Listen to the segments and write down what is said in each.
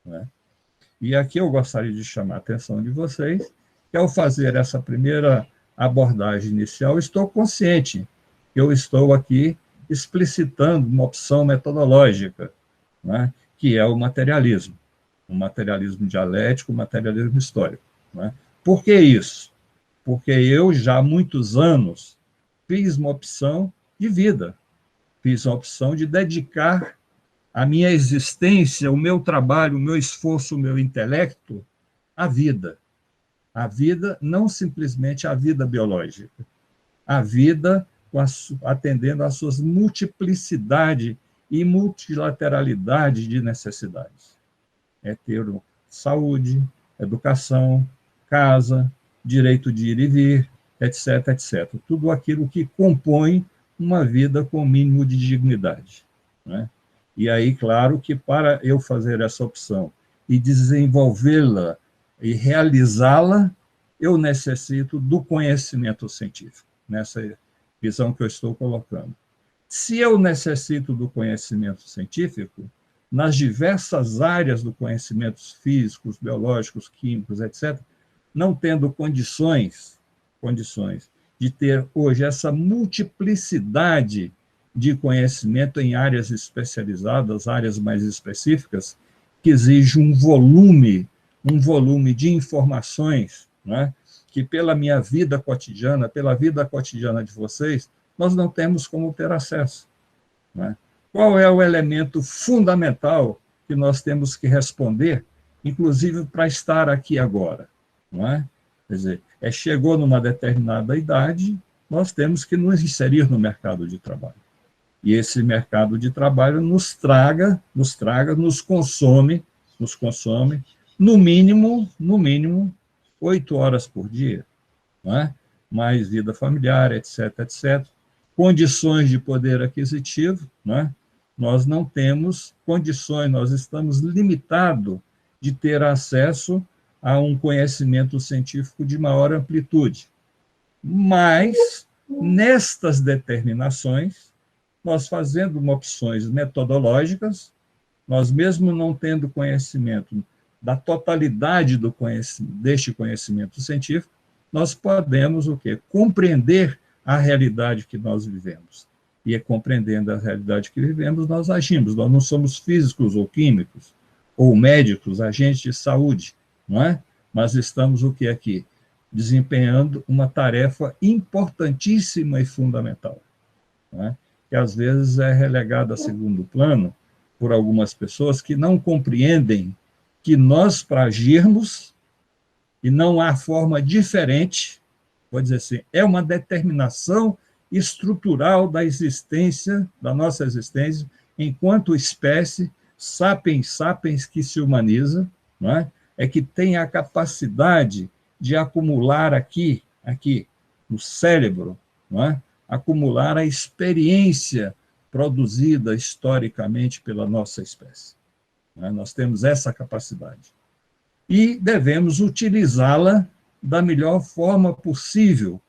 né? E aqui eu gostaria de chamar a atenção de vocês, que ao fazer essa primeira abordagem inicial, estou consciente que eu estou aqui explicitando uma opção metodológica, né, que é o materialismo. O materialismo dialético, o materialismo histórico. Né? Por que isso? Porque eu já há muitos anos fiz uma opção de vida, fiz uma opção de dedicar a minha existência, o meu trabalho, o meu esforço, o meu intelecto à vida. A vida, não simplesmente a vida biológica, a vida atendendo às suas multiplicidade e multilateralidade de necessidades. É ter saúde, educação, casa, direito de ir e vir, etc., etc. Tudo aquilo que compõe uma vida com o mínimo de dignidade. Né? E aí, claro, que para eu fazer essa opção e desenvolvê-la e realizá-la, eu necessito do conhecimento científico, nessa visão que eu estou colocando. Se eu necessito do conhecimento científico, nas diversas áreas do conhecimento físicos, biológicos, químicos, etc., não tendo condições de ter hoje essa multiplicidade de conhecimento em áreas especializadas, áreas mais específicas, que exige um volume de informações, né, que pela minha vida cotidiana, pela vida cotidiana de vocês, nós não temos como ter acesso. Né? Qual é o elemento fundamental que nós temos que responder, inclusive para estar aqui agora? Não é? Quer dizer, chegou numa determinada idade, nós temos que nos inserir no mercado de trabalho. E esse mercado de trabalho nos consome, no mínimo, 8 horas por dia, não é? Mais vida familiar, etc., etc., condições de poder aquisitivo, né? Nós não temos condições, nós estamos limitados de ter acesso a um conhecimento científico de maior amplitude. Mas, nestas determinações, nós fazendo opções metodológicas, nós mesmo não tendo conhecimento da totalidade deste conhecimento científico, nós podemos o quê? Compreender a realidade que nós vivemos. E compreendendo a realidade que vivemos, nós agimos. Nós não somos físicos ou químicos, ou médicos, agentes de saúde, não é? Mas estamos o que aqui? Desempenhando uma tarefa importantíssima e fundamental, não é? Que às vezes é relegada a segundo plano por algumas pessoas que não compreendem que nós, para agirmos, e não há forma diferente, vou dizer assim, é uma determinação estrutural da existência, da nossa existência, enquanto espécie, sapiens que se humaniza, não é? É que tem a capacidade de acumular aqui, no cérebro, não é? Acumular a experiência produzida historicamente pela nossa espécie. Não é? Nós temos essa capacidade. E devemos utilizá-la da melhor forma possível,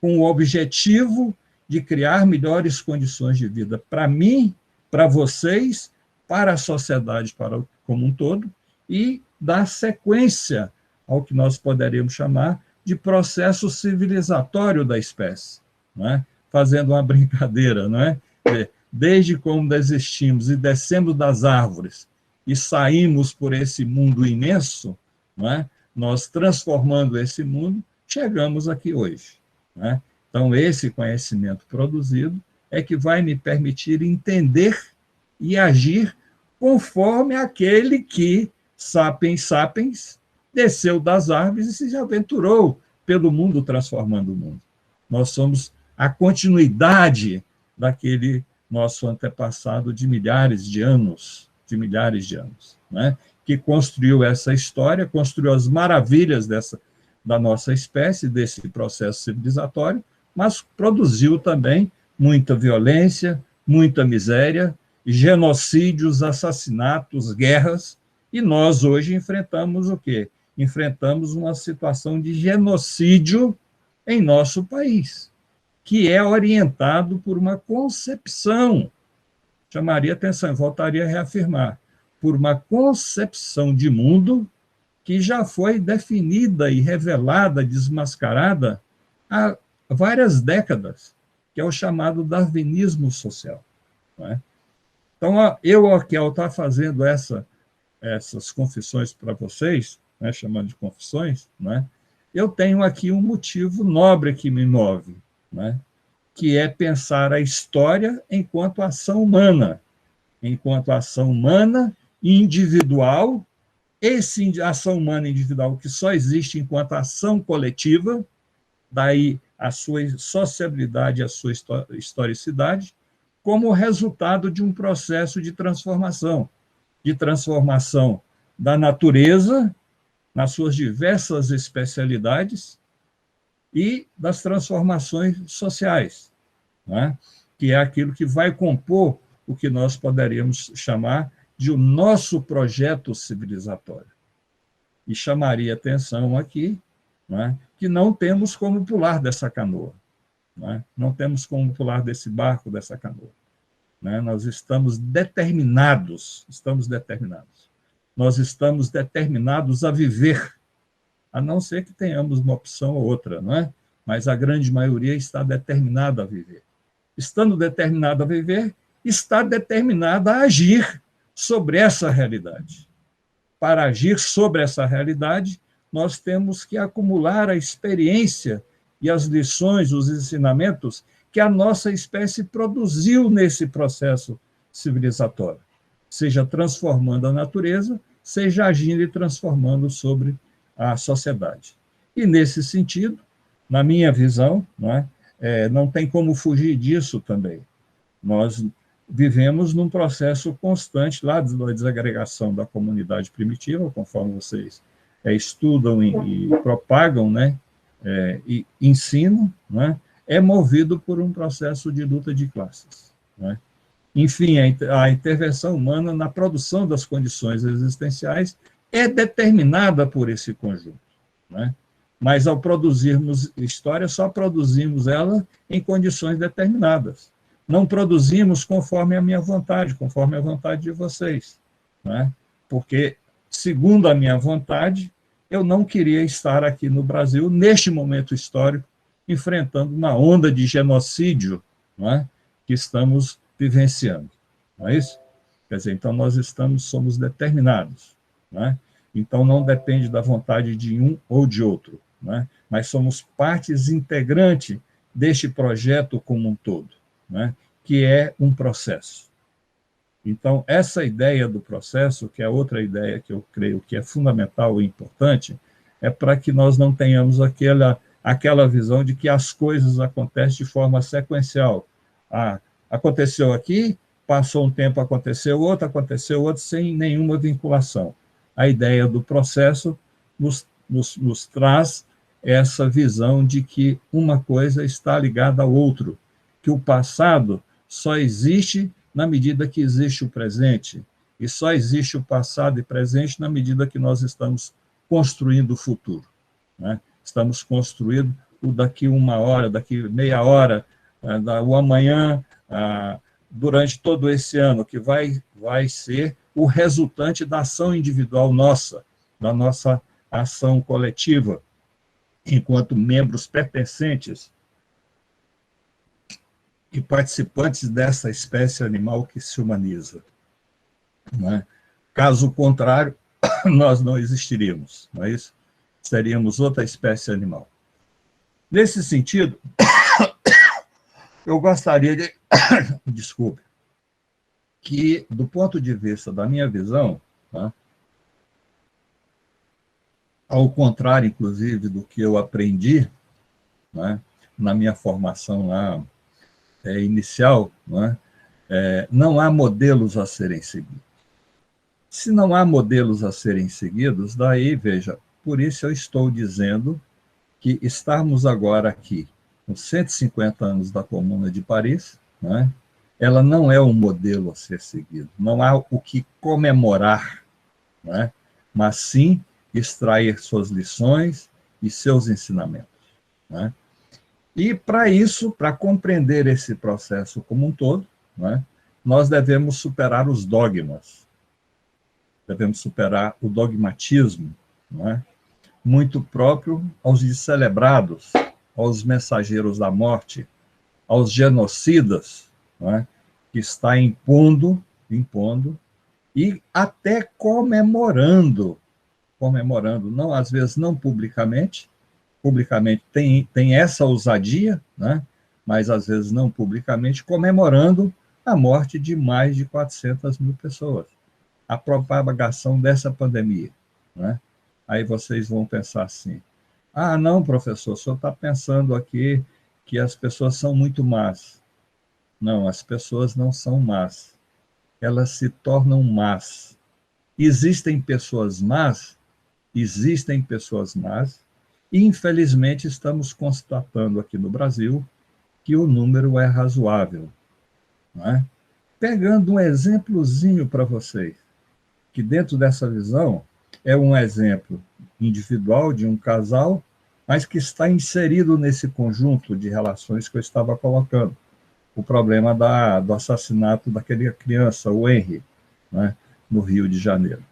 com o objetivo de criar melhores condições de vida para mim, para vocês, para a sociedade como um todo, e dar sequência ao que nós poderíamos chamar de processo civilizatório da espécie, não é? Fazendo uma brincadeira, não é? Desde quando existimos e descemos das árvores e saímos por esse mundo imenso, não é? Nós transformando esse mundo, chegamos aqui hoje. Não é? Então, esse conhecimento produzido é que vai me permitir entender e agir conforme aquele que, sapiens, desceu das árvores e se aventurou pelo mundo, transformando o mundo. Nós somos a continuidade daquele nosso antepassado de milhares de anos, né? Que construiu essa história, construiu as maravilhas da nossa espécie, desse processo civilizatório, mas produziu também muita violência, muita miséria, genocídios, assassinatos, guerras, e nós hoje enfrentamos o quê? Enfrentamos uma situação de genocídio em nosso país, que é orientado por uma concepção, chamaria atenção, voltaria a reafirmar, por uma concepção de mundo que já foi definida e revelada, desmascarada há várias décadas, que é o chamado darwinismo social. Não é? Então, eu aqui, ao estar fazendo essas confissões para vocês, né, chamando de confissões, né, eu tenho aqui um motivo nobre que me move, né, que é pensar a história enquanto ação humana individual, esse ação humana individual que só existe enquanto ação coletiva, daí a sua sociabilidade, a sua historicidade, como resultado de um processo de transformação da natureza, nas suas diversas especialidades, e das transformações sociais, né? Que é aquilo que vai compor o que nós poderíamos chamar de o nosso projeto civilizatório. E chamaria atenção aqui, né, que não temos como pular dessa canoa, né? Não temos como pular desse barco, dessa canoa. Né? Nós estamos determinados. Nós estamos determinados a viver, a não ser que tenhamos uma opção ou outra, não é? Mas a grande maioria está determinada a viver. Estando determinada a viver, está determinada a agir sobre essa realidade. Para agir sobre essa realidade, nós temos que acumular a experiência e as lições, os ensinamentos que a nossa espécie produziu nesse processo civilizatório, seja transformando a natureza, seja agindo e transformando sobre a sociedade. E, nesse sentido, na minha visão, não tem como fugir disso também. Nós vivemos num processo constante lá da desagregação da comunidade primitiva, conforme vocês estudam e propagam, e ensinam, é movido por um processo de luta de classes. Enfim, a intervenção humana na produção das condições existenciais é determinada por esse conjunto. Mas, ao produzirmos história, só produzimos ela em condições determinadas. Não produzimos conforme a minha vontade, conforme a vontade de vocês. Porque, segundo a minha vontade, eu não queria estar aqui no Brasil, neste momento histórico, enfrentando uma onda de genocídio que estamos vivenciando. Não é isso? Quer dizer, então nós somos determinados. Então não depende da vontade de um ou de outro, mas somos partes integrantes deste projeto como um todo, que é um processo. Então, essa ideia do processo, que é outra ideia que eu creio que é fundamental e importante, é para que nós não tenhamos aquela visão de que as coisas acontecem de forma sequencial. Aconteceu aqui, passou um tempo, aconteceu outro, sem nenhuma vinculação. A ideia do processo nos traz essa visão de que uma coisa está ligada ao outro, que o passado só existe na medida que existe o presente, e só existe o passado e presente na medida que nós estamos construindo o futuro. Estamos construindo o daqui uma hora, daqui meia hora, o amanhã, durante todo esse ano, que vai ser o resultante da ação individual nossa, da nossa ação coletiva, enquanto membros pertencentes e participantes dessa espécie animal que se humaniza. Caso contrário, nós não existiríamos, não é isso? Seríamos outra espécie animal. Nesse sentido, eu gostaria de... Desculpe. Que, do ponto de vista da minha visão, ao contrário, inclusive, do que eu aprendi na minha formação lá, inicial, não há modelos a serem seguidos. Se não há modelos a serem seguidos, daí, veja, por isso eu estou dizendo que estarmos agora aqui, com 150 anos da Comuna de Paris, ela não é um modelo a ser seguido, não há o que comemorar, mas sim extrair suas lições e seus ensinamentos. E, para isso, para compreender esse processo como um todo, nós devemos superar os dogmas. devemos superar o dogmatismo, não é? Muito próprio aos descelebrados, aos mensageiros da morte, aos genocidas, não é? Que está impondo e até comemorando, não, às vezes não publicamente tem essa ousadia, né? Mas às vezes não publicamente, comemorando a morte de mais de 400 mil pessoas, a propagação dessa pandemia, né? Aí vocês vão pensar assim, ah, não, professor, o senhor está pensando aqui que as pessoas são muito más. Não, as pessoas não são más, elas se tornam más. Existem pessoas más, e infelizmente estamos constatando aqui no Brasil que o número é razoável, não é? Pegando um exemplozinho para vocês, que dentro dessa visão é um exemplo individual de um casal, mas que está inserido nesse conjunto de relações que eu estava colocando. O problema do assassinato daquela criança, o Henry, né, no Rio de Janeiro.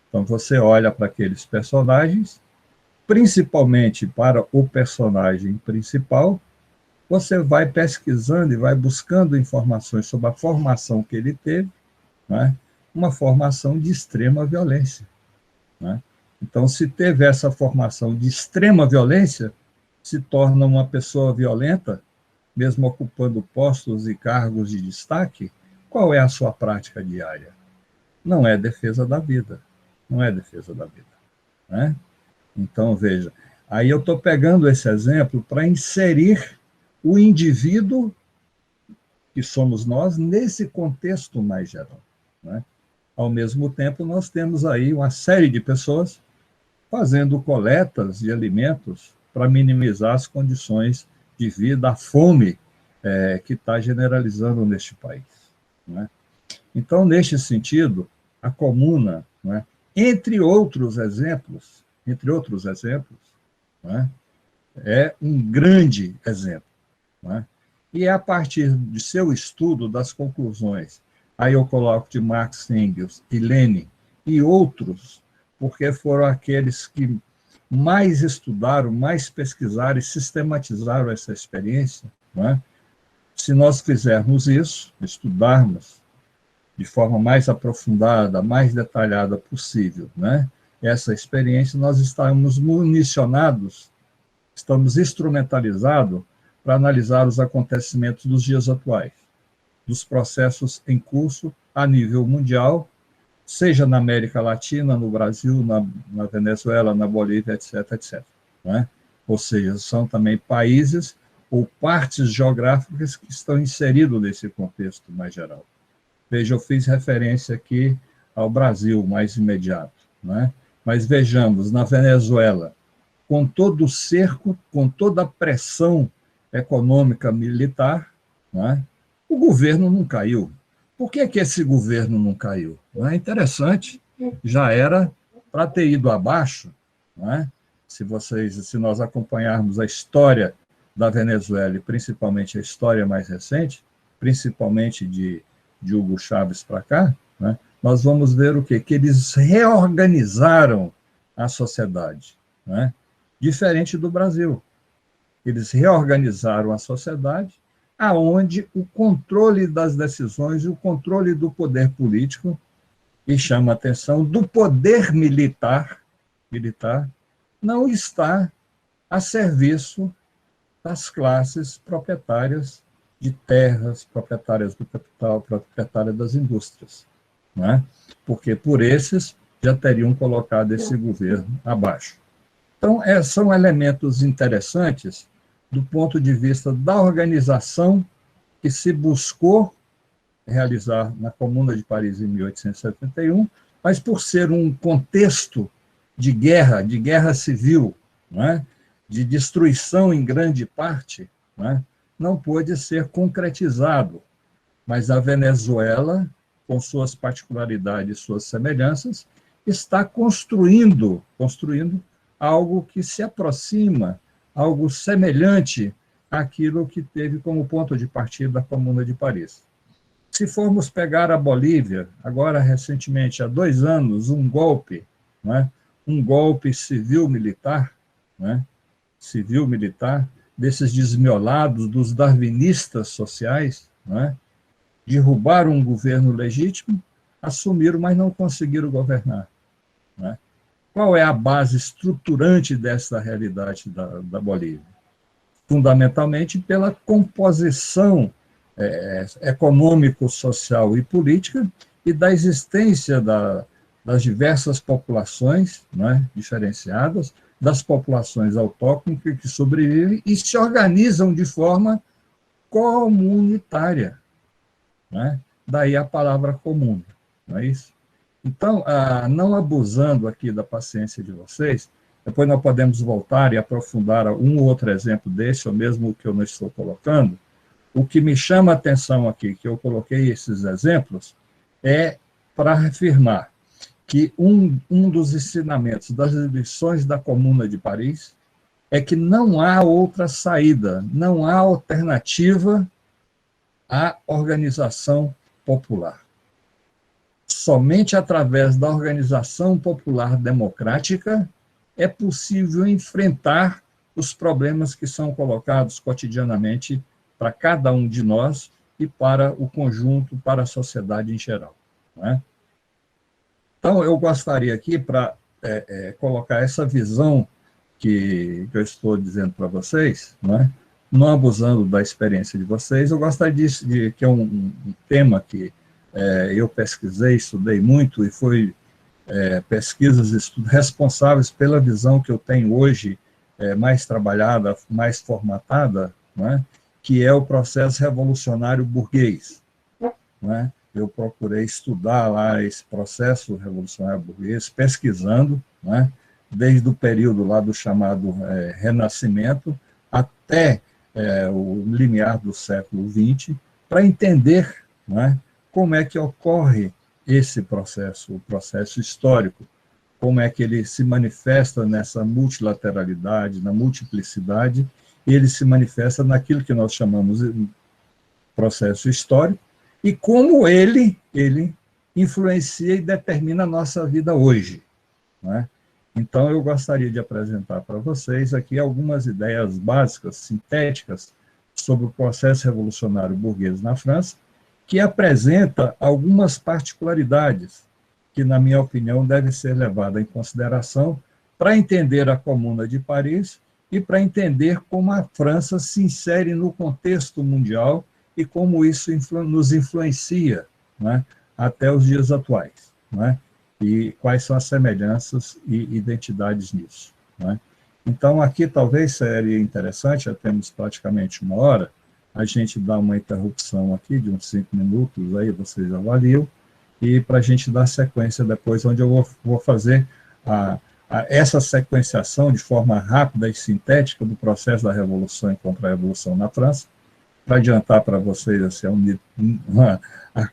Então, você olha para aqueles personagens, principalmente para o personagem principal, você vai pesquisando e vai buscando informações sobre a formação que ele teve, né, uma formação de extrema violência, né? Então, se teve essa formação de extrema violência, se torna uma pessoa violenta, mesmo ocupando postos e cargos de destaque, qual é a sua prática diária? Não é defesa da vida, né? Então, veja, aí eu estou pegando esse exemplo para inserir o indivíduo, que somos nós, nesse contexto mais geral, né? Ao mesmo tempo, nós temos aí uma série de pessoas fazendo coletas de alimentos para minimizar as condições de vida, a fome que está generalizando neste país, né? Então, neste sentido, a comuna, né, entre outros exemplos, né, é um grande exemplo, né? E é a partir de seu estudo das conclusões, aí eu coloco de Marx, Engels e Lenin e outros, porque foram aqueles que mais estudaram, mais pesquisaram e sistematizaram essa experiência, né? Se nós fizermos isso, estudarmos de forma mais aprofundada, mais detalhada possível, né, essa experiência, nós estamos municionados, estamos instrumentalizados para analisar os acontecimentos dos dias atuais, dos processos em curso a nível mundial, seja na América Latina, no Brasil, na Venezuela, na Bolívia, etc., etc., né? Ou seja, são também países ou partes geográficas que estão inseridos nesse contexto mais geral. Veja, eu fiz referência aqui ao Brasil mais imediato, né? Mas vejamos, na Venezuela, com todo o cerco, com toda a pressão econômica militar, né, o governo não caiu. Por que esse governo não caiu? Não é interessante, já era para ter ido abaixo, né? Se nós acompanharmos a história da Venezuela, e principalmente a história mais recente, principalmente de Hugo Chávez para cá, né, nós vamos ver o quê? Que eles reorganizaram a sociedade, né? Diferente do Brasil. Eles reorganizaram a sociedade, aonde o controle das decisões e o controle do poder político, e chama a atenção, do poder militar, não está a serviço das classes proprietárias de terras, proprietárias do capital, proprietárias das indústrias, né? Porque por esses já teriam colocado esse governo abaixo. Então, são elementos interessantes do ponto de vista da organização que se buscou realizar na Comuna de Paris em 1871, mas por ser um contexto de guerra civil, né, de destruição em grande parte, né, não pôde ser concretizado. Mas a Venezuela, com suas particularidades, suas semelhanças, está construindo algo que se aproxima, algo semelhante àquilo que teve como ponto de partida a Comuna de Paris. Se formos pegar a Bolívia, agora recentemente, há 2 anos, um golpe, né? Um golpe civil-militar, né? Civil-militar, desses desmiolados, dos darwinistas sociais, né? Derrubaram um governo legítimo, assumiram, mas não conseguiram governar, né? Qual é a base estruturante dessa realidade da Bolívia? Fundamentalmente pela composição econômico, social e política e da existência das diversas populações, né, diferenciadas, das populações autóctones que sobrevivem e se organizam de forma comunitária, né? Daí a palavra comum, não é isso? Então, não abusando aqui da paciência de vocês, depois nós podemos voltar e aprofundar um ou outro exemplo desse, ou mesmo o que eu não estou colocando. O que me chama a atenção aqui, que eu coloquei esses exemplos, é para afirmar que um dos ensinamentos das lições da Comuna de Paris é que não há outra saída, não há alternativa à organização popular. Somente através da organização popular democrática é possível enfrentar os problemas que são colocados cotidianamente para cada um de nós e para o conjunto, para a sociedade em geral, não é? Então, eu gostaria aqui, para colocar essa visão que eu estou dizendo para vocês, não é? Não abusando da experiência de vocês, eu gostaria que é um tema que eu pesquisei, estudei muito, e foi pesquisas e estudos responsáveis pela visão que eu tenho hoje, mais trabalhada, mais formatada, não é? Que é o processo revolucionário burguês, não é? Eu procurei estudar lá esse processo revolucionário burguês, pesquisando, não é? Desde o período lá do chamado Renascimento até o limiar do século XX, para entender, não é? Como é que ocorre esse processo, o processo histórico, como é que ele se manifesta nessa multilateralidade, na multiplicidade, ele se manifesta naquilo que nós chamamos de processo histórico, e como ele influencia e determina a nossa vida hoje, não é? Então, eu gostaria de apresentar para vocês aqui algumas ideias básicas, sintéticas, sobre o processo revolucionário burguês na França, que apresenta algumas particularidades que, na minha opinião, devem ser levadas em consideração para entender a Comuna de Paris e para entender como a França se insere no contexto mundial e como isso nos influencia, né, até os dias atuais, né, e quais são as semelhanças e identidades nisso, né. Então, aqui talvez seria interessante, já temos praticamente 1 hora, a gente dá uma interrupção aqui de uns 5 minutos, aí vocês avaliam, e para a gente dar sequência depois, onde eu vou fazer essa sequenciação de forma rápida e sintética do processo da Revolução e Contra-Revolução na França, para adiantar para vocês, assim,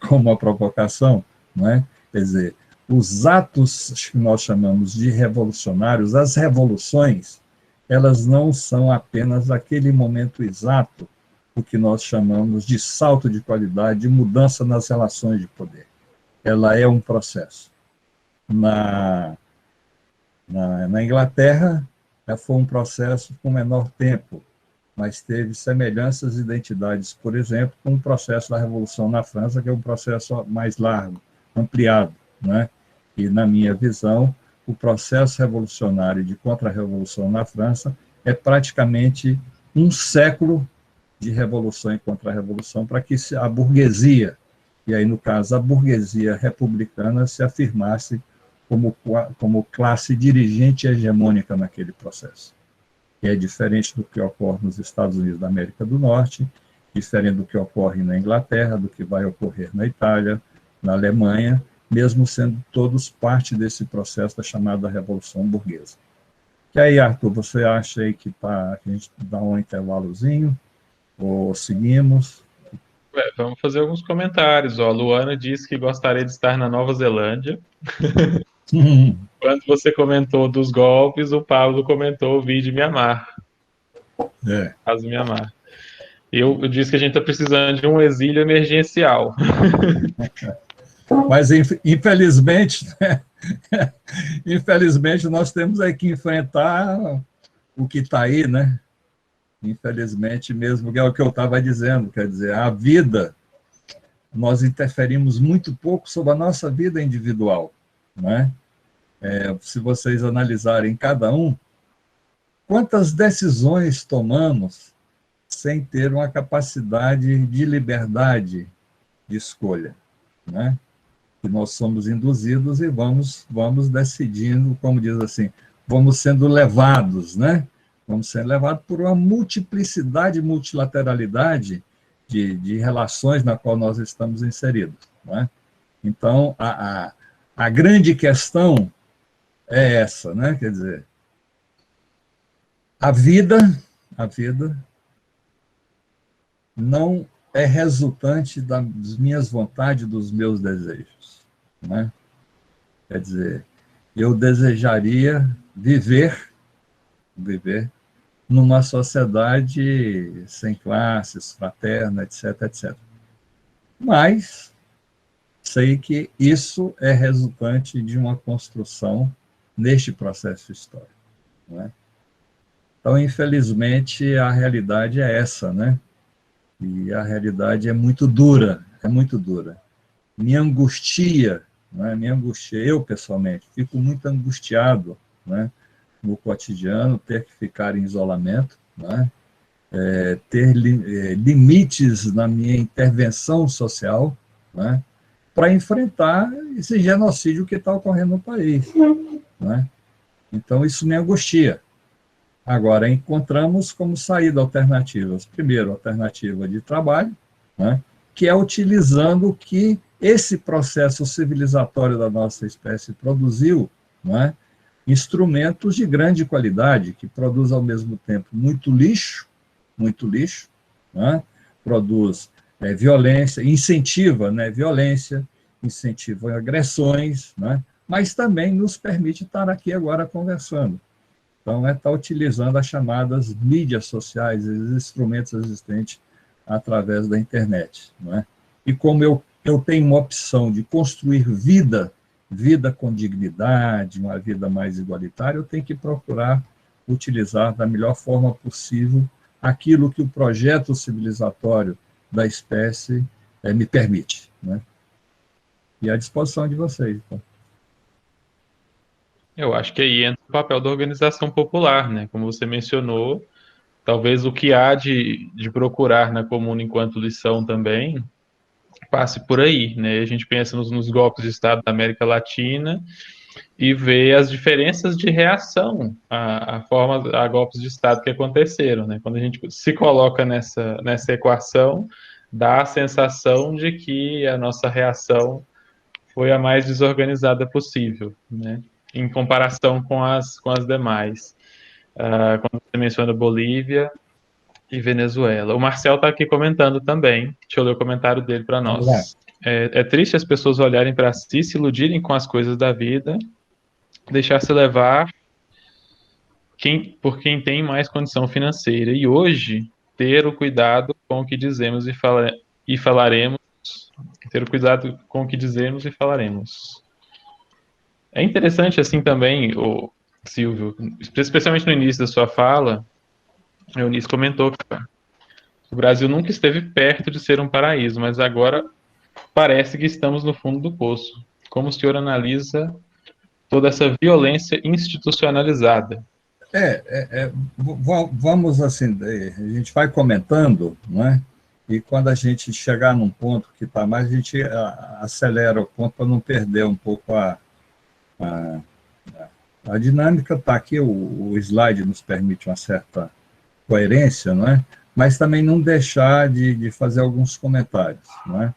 como uma provocação, não é? Quer dizer, os atos que nós chamamos de revolucionários, as revoluções, elas não são apenas aquele momento exato, o que nós chamamos de salto de qualidade, de mudança nas relações de poder. Ela é um processo. Na Inglaterra, foi um processo com menor tempo, mas teve semelhanças e identidades, por exemplo, com o processo da Revolução na França, que é um processo mais largo, ampliado, né? E, na minha visão, o processo revolucionário de contra-revolução na França é praticamente um século de revolução e contra-revolução para que a burguesia, e aí, no caso, a burguesia republicana, se afirmasse como classe dirigente hegemônica naquele processo. Que é diferente do que ocorre nos Estados Unidos da América do Norte, diferente do que ocorre na Inglaterra, do que vai ocorrer na Itália, na Alemanha, mesmo sendo todos parte desse processo da chamada Revolução Burguesa. E aí, Arthur, você acha aí que a gente dá um intervalozinho, ou seguimos? Vamos fazer alguns comentários. A Luana disse que gostaria de estar na Nova Zelândia. Quando você comentou dos golpes, o Pablo comentou o vídeo Mianmar. Caso Mianmar. Eu disse que a gente está precisando de um exílio emergencial. Mas, infelizmente, né? Infelizmente, nós temos aí que enfrentar o que está aí, né? Infelizmente mesmo, que é o que eu estava dizendo, quer dizer, a vida, nós interferimos muito pouco sobre a nossa vida individual, né? Se vocês analisarem cada um, quantas decisões tomamos sem ter uma capacidade de liberdade de escolha, né? Que nós somos induzidos e vamos decidindo, como diz assim, vamos sendo levados, né? Vamos sendo levados por uma multiplicidade, multilateralidade de relações na qual nós estamos inseridos, né? Então, a grande questão é essa, né? Quer dizer, a vida não é resultante das minhas vontades, dos meus desejos, né? Quer dizer, eu desejaria viver numa sociedade sem classes, fraterna, etc, etc. Mas sei que isso é resultante de uma construção neste processo histórico, né? Então, infelizmente, a realidade é essa, né? E a realidade é muito dura, é muito dura. Me angustia, né? Me angustia, eu pessoalmente, fico muito angustiado, né? No cotidiano, ter que ficar em isolamento, né? Ter limites na minha intervenção social, né? Para enfrentar esse genocídio que está ocorrendo no país, né? Então, isso me angustia. Agora, encontramos como saída alternativas. Primeiro, alternativa de trabalho, né, que é utilizando o que esse processo civilizatório da nossa espécie produziu, né, instrumentos de grande qualidade, que produz ao mesmo tempo muito lixo, né, produz violência, incentiva, né, violência, incentiva agressões, né, mas também nos permite estar aqui agora conversando. Então, está utilizando as chamadas mídias sociais, os instrumentos existentes através da internet, não é? E como eu tenho uma opção de construir vida com dignidade, uma vida mais igualitária, eu tenho que procurar utilizar da melhor forma possível aquilo que o projeto civilizatório da espécie me permite, né? E à disposição de vocês, então. Eu acho que aí entra o papel da organização popular, né? Como você mencionou, talvez o que há de procurar na Comuna enquanto lição também passe por aí, né? A gente pensa nos golpes de Estado da América Latina e vê as diferenças de reação a golpes de Estado que aconteceram, né? Quando a gente se coloca nessa equação, dá a sensação de que a nossa reação foi a mais desorganizada possível, né? Em comparação com as demais. Quando você menciona Bolívia e Venezuela. O Marcel está aqui comentando também. Deixa eu ler o comentário dele para Vamos lá. nós. É triste as pessoas olharem para si, se iludirem com as coisas da vida, deixar-se levar por quem tem mais condição financeira. E hoje, ter o cuidado com o que dizemos e falaremos. Ter o cuidado com o que dizemos e falaremos. É interessante assim também, o Silvio, especialmente no início da sua fala, a Eunice comentou que o Brasil nunca esteve perto de ser um paraíso, mas agora parece que estamos no fundo do poço. Como o senhor analisa toda essa violência institucionalizada? Vamos assim, a gente vai comentando, não é? E quando a gente chegar num ponto que está mais, a gente acelera o ponto para não perder um pouco a dinâmica. Está aqui, o slide nos permite uma certa coerência, não é? Mas também não deixar de fazer alguns comentários, não é?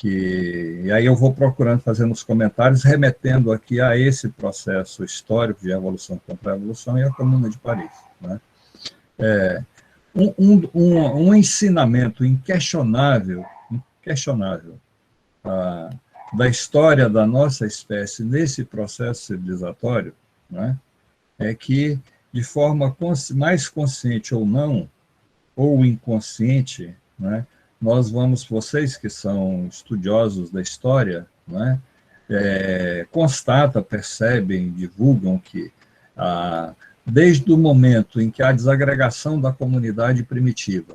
E aí eu vou procurando fazer nos comentários, remetendo aqui a esse processo histórico de Revolução contra a Revolução e a Comuna de Paris, né? Um ensinamento inquestionável da história da nossa espécie nesse processo civilizatório, né, é que, de forma mais consciente ou não, ou inconsciente, né, nós vamos, vocês que são estudiosos da história, né, constatam, percebem, divulgam que desde o momento em que a desagregação da comunidade primitiva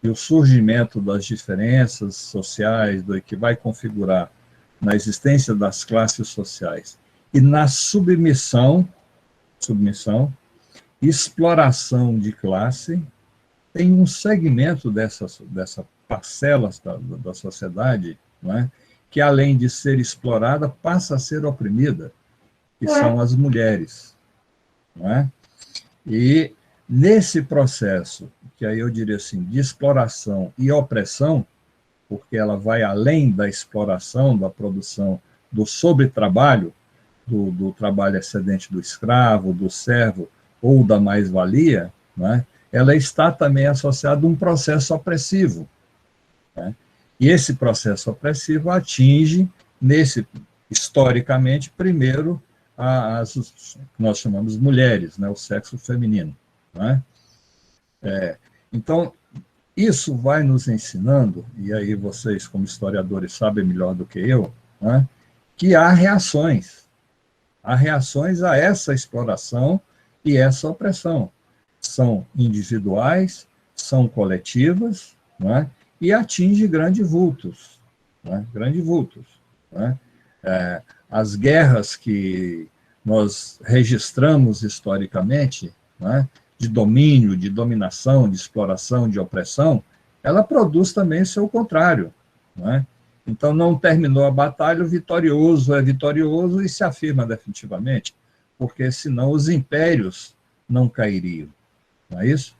e o surgimento das diferenças sociais, do que vai configurar na existência das classes sociais e na submissão, exploração de classe, tem um segmento dessa parcela da sociedade, não é? Que, além de ser explorada, passa a ser oprimida, que são as mulheres. Não é? E, nesse processo, que aí eu diria assim, de exploração e opressão, porque ela vai além da exploração, da produção, do sobretrabalho, do trabalho excedente do escravo, do servo ou da mais-valia, né, ela está também associada a um processo opressivo. Né? E esse processo opressivo atinge, historicamente, primeiro, as que nós chamamos mulheres, né, o sexo feminino. Né? Então, isso vai nos ensinando, e aí vocês, como historiadores, sabem melhor do que eu, né, que há reações a essa exploração e essa opressão. São individuais, são coletivas, né, e atinge grandes vultos. Né, grandes vultos. Né. As guerras que nós registramos historicamente, né, de domínio, de dominação, de exploração, de opressão, ela produz também seu contrário. Né? Então, não terminou a batalha, o vitorioso é vitorioso e se afirma definitivamente, porque senão os impérios não cairiam. Não é isso?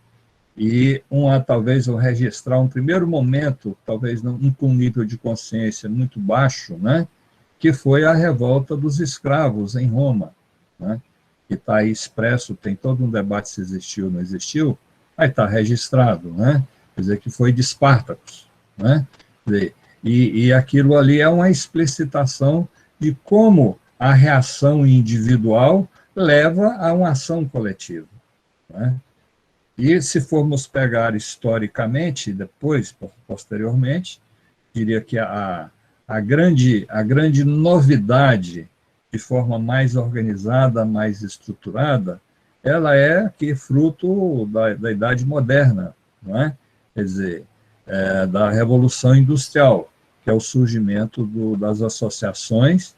E talvez eu registrar um primeiro momento, talvez não com um nível de consciência muito baixo, né? Que foi a revolta dos escravos em Roma, né? Que está aí expresso, tem todo um debate se existiu ou não existiu, aí está registrado, né? Quer dizer, que foi de Espartacus, né? E aquilo ali é uma explicitação de como a reação individual leva a uma ação coletiva, né? E se formos pegar historicamente, depois, posteriormente, diria que a grande novidade, de forma mais organizada, mais estruturada, ela é aqui fruto da Idade Moderna, não é? Quer dizer, da Revolução Industrial, que é o surgimento das associações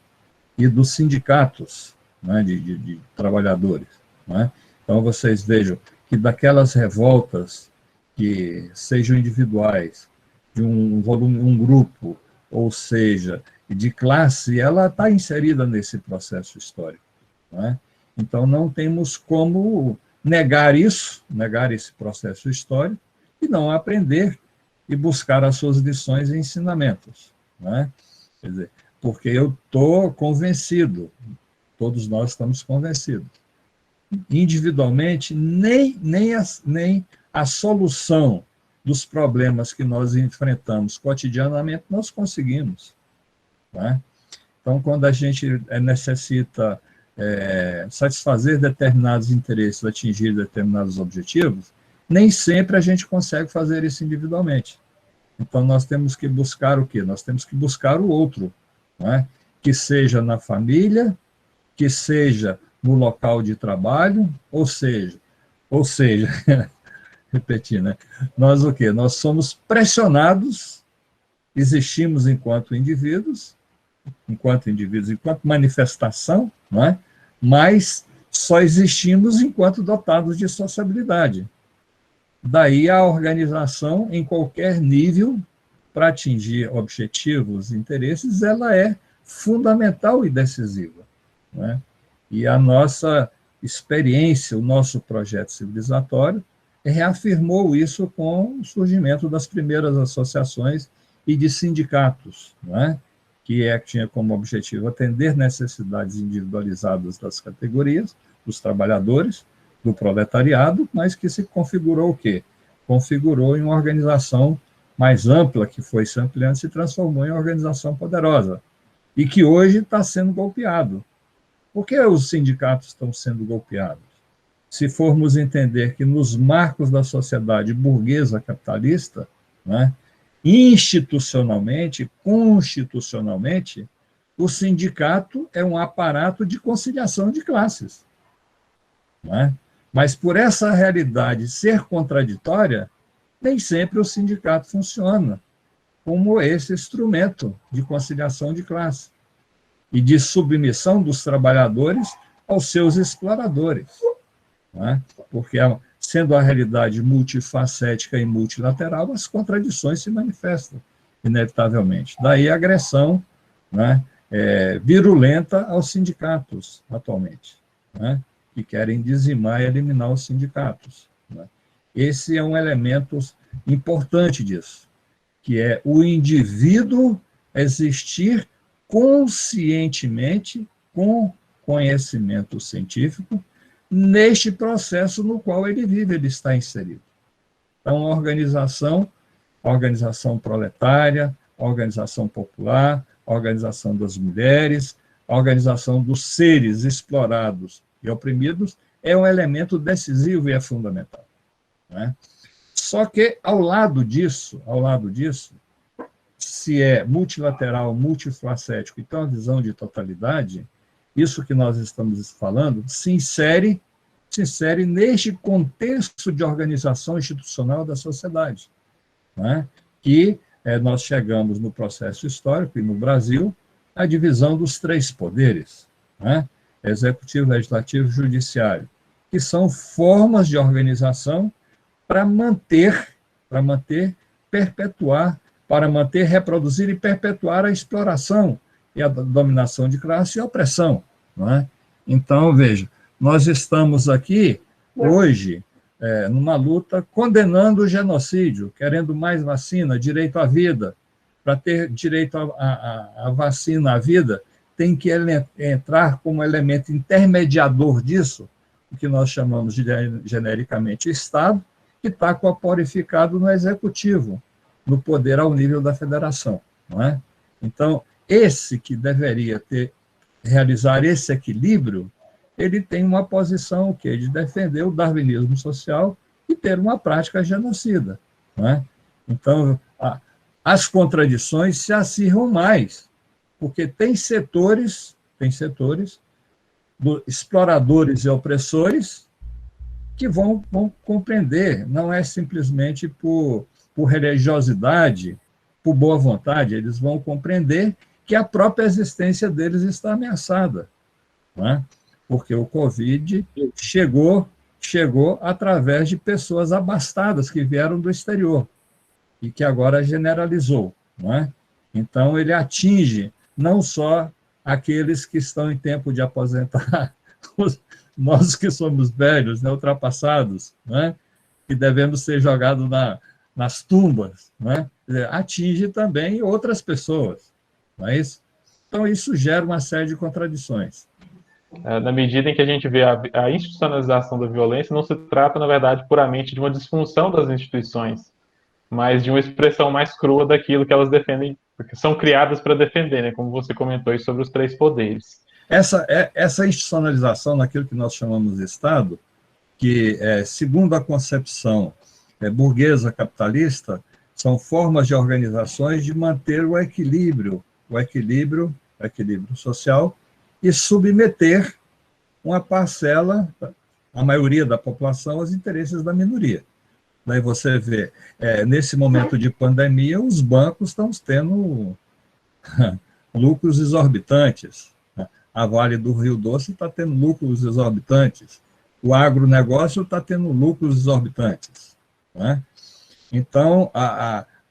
e dos sindicatos, né, de trabalhadores. Não é? Então, vocês vejam que daquelas revoltas, que sejam individuais, de um grupo, ou seja, de classe, ela está inserida nesse processo histórico. Não é? Então, não temos como negar esse processo histórico, e não aprender e buscar as suas lições e ensinamentos. Não é? Quer dizer, porque eu estou convencido, todos nós estamos convencidos, individualmente, nem a solução dos problemas que nós enfrentamos cotidianamente nós conseguimos. Né? Então, quando a gente necessita satisfazer determinados interesses, atingir determinados objetivos, nem sempre a gente consegue fazer isso individualmente. Então, nós temos que buscar o quê? Nós temos que buscar o outro, né? Que seja na família, que seja no local de trabalho, ou seja, repetir, né? Nós o quê? Nós somos pressionados, existimos enquanto indivíduos, enquanto manifestação, não é? Mas só existimos enquanto dotados de sociabilidade. Daí a organização, em qualquer nível, para atingir objetivos, interesses, ela é fundamental e decisiva. Né? E a nossa experiência, o nosso projeto civilizatório, reafirmou isso com o surgimento das primeiras associações e de sindicatos, né? Que tinha como objetivo atender necessidades individualizadas das categorias, dos trabalhadores, do proletariado, mas que se configurou o quê? Configurou em uma organização mais ampla, que foi se ampliando, se transformou em uma organização poderosa, e que hoje está sendo golpeado. Por que os sindicatos estão sendo golpeados? se formos entender que nos marcos da sociedade burguesa capitalista, né, institucionalmente, constitucionalmente, o sindicato é um aparato de conciliação de classes. Né? Mas por essa realidade ser contraditória, nem sempre o sindicato funciona como esse instrumento de conciliação de classe e de submissão dos trabalhadores aos seus exploradores. Né? Porque, sendo a realidade multifacética e multilateral, as contradições se manifestam, inevitavelmente. Daí a agressão, né, virulenta aos sindicatos, atualmente, né, que querem dizimar e eliminar os sindicatos. Né? Esse é um elemento importante disso, que é o indivíduo existir conscientemente, com conhecimento científico, neste processo no qual ele vive, ele está inserido. Então, a organização proletária, a organização popular, a organização das mulheres, a organização dos seres explorados e oprimidos é um elemento decisivo e é fundamental. Né? Só que, ao lado disso, se é multilateral, multifacético e tem uma visão de totalidade, isso que nós estamos falando se insere neste contexto de organização institucional da sociedade, né? Que nós chegamos no processo histórico, e no Brasil, a divisão dos três poderes, né? Executivo, legislativo e judiciário, que são formas de organização para manter, perpetuar, para manter, reproduzir e perpetuar a exploração e a dominação de classe e a opressão. Não é? Então, veja, nós estamos aqui, hoje, numa luta condenando o genocídio, querendo mais vacina, direito à vida. Para ter direito à vacina, à vida, tem que entrar como elemento intermediador disso, o que nós chamamos de, genericamente, Estado, que está corporificado no Executivo, no poder ao nível da federação. Não é? Então, esse que deveria realizar esse equilíbrio, ele tem uma posição de defender o darwinismo social e ter uma prática genocida. Não é? Então, as contradições se acirram mais, porque tem setores exploradores e opressores que vão compreender, não é simplesmente por religiosidade, por boa vontade, eles vão compreender que a própria existência deles está ameaçada, né? Porque o Covid chegou através de pessoas abastadas que vieram do exterior e que agora generalizou, não é? Então, ele atinge não só aqueles que estão em tempo de aposentar, nós que somos velhos, né, ultrapassados, né, que devemos ser jogados nas tumbas, né, atinge também outras pessoas, não é isso? Então, isso gera uma série de contradições. Na medida em que a gente vê a institucionalização da violência, não se trata, na verdade, puramente de uma disfunção das instituições, mas de uma expressão mais crua daquilo que elas defendem, porque são criadas para defender, né, como você comentou aí sobre os três poderes. Essa institucionalização naquilo que nós chamamos de Estado, que, segundo a concepção burguesa capitalista, são formas de organizações de manter o equilíbrio social e submeter uma parcela, a maioria da população, aos interesses da minoria. Daí você vê, nesse momento de pandemia, os bancos estão tendo lucros exorbitantes. A Vale do Rio Doce está tendo lucros exorbitantes. O agronegócio está tendo lucros exorbitantes. Né? Então,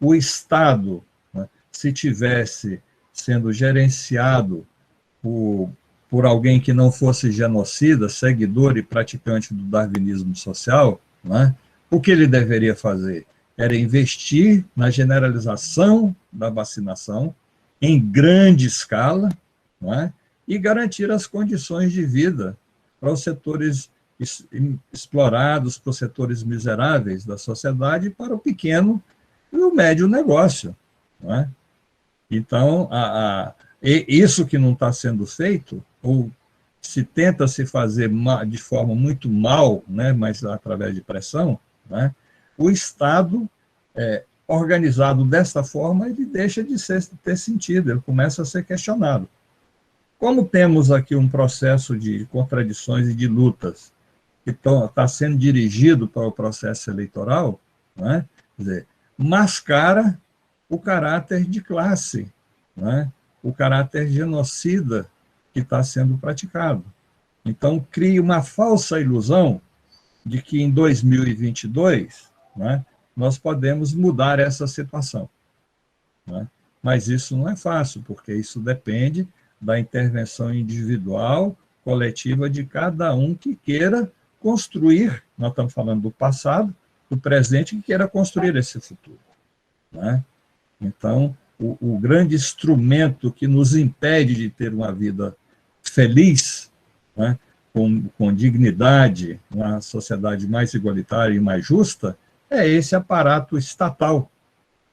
o Estado, né, se tivesse sendo gerenciado por alguém que não fosse genocida, seguidor e praticante do darwinismo social, né, o que ele deveria fazer? Era investir na generalização da vacinação em grande escala, né, e garantir as condições de vida para os setores explorados, para os setores miseráveis da sociedade, e para o pequeno e o médio negócio. Não é? Então, isso que não está sendo feito, ou se tenta se fazer de forma muito mal, né, mas através de pressão, né, o Estado, organizado dessa forma, ele deixa de ter sentido, ele começa a ser questionado. Como temos aqui um processo de contradições e de lutas que está sendo dirigido para o processo eleitoral, né, quer dizer, mascara o caráter de classe, né, o caráter genocida que está sendo praticado. Então, cria uma falsa ilusão de que em 2022, né, nós podemos mudar essa situação, né? Mas isso não é fácil, porque isso depende da intervenção individual, coletiva de cada um que queira construir, nós estamos falando do passado, do presente, que queira construir esse futuro, né? Então, o grande instrumento que nos impede de ter uma vida feliz, né, com dignidade, uma sociedade mais igualitária e mais justa, é esse aparato estatal,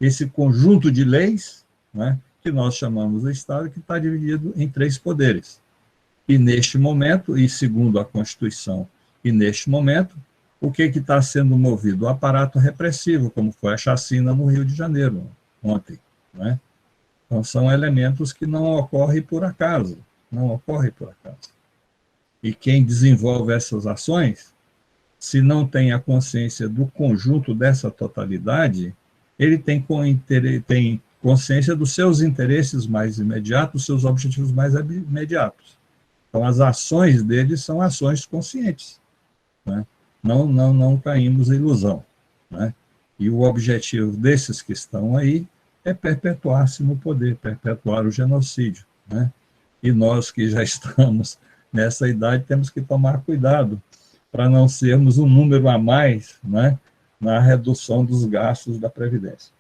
esse conjunto de leis, né, que nós chamamos de Estado, que está dividido em 3 poderes. E neste momento, e segundo a Constituição, e neste momento, o que está sendo movido? O aparato repressivo, como foi a chacina no Rio de Janeiro, ontem, né? Então, são elementos que não ocorrem por acaso, não ocorrem por acaso. E quem desenvolve essas ações, se não tem a consciência do conjunto dessa totalidade, ele tem consciência dos seus interesses mais imediatos, dos seus objetivos mais imediatos. Então, as ações dele são ações conscientes, né? Não caímos em ilusão, né? E o objetivo desses que estão aí é perpetuar-se no poder, perpetuar o genocídio, né? E nós que já estamos nessa idade temos que tomar cuidado para não sermos um número a mais, né, na redução dos gastos da Previdência.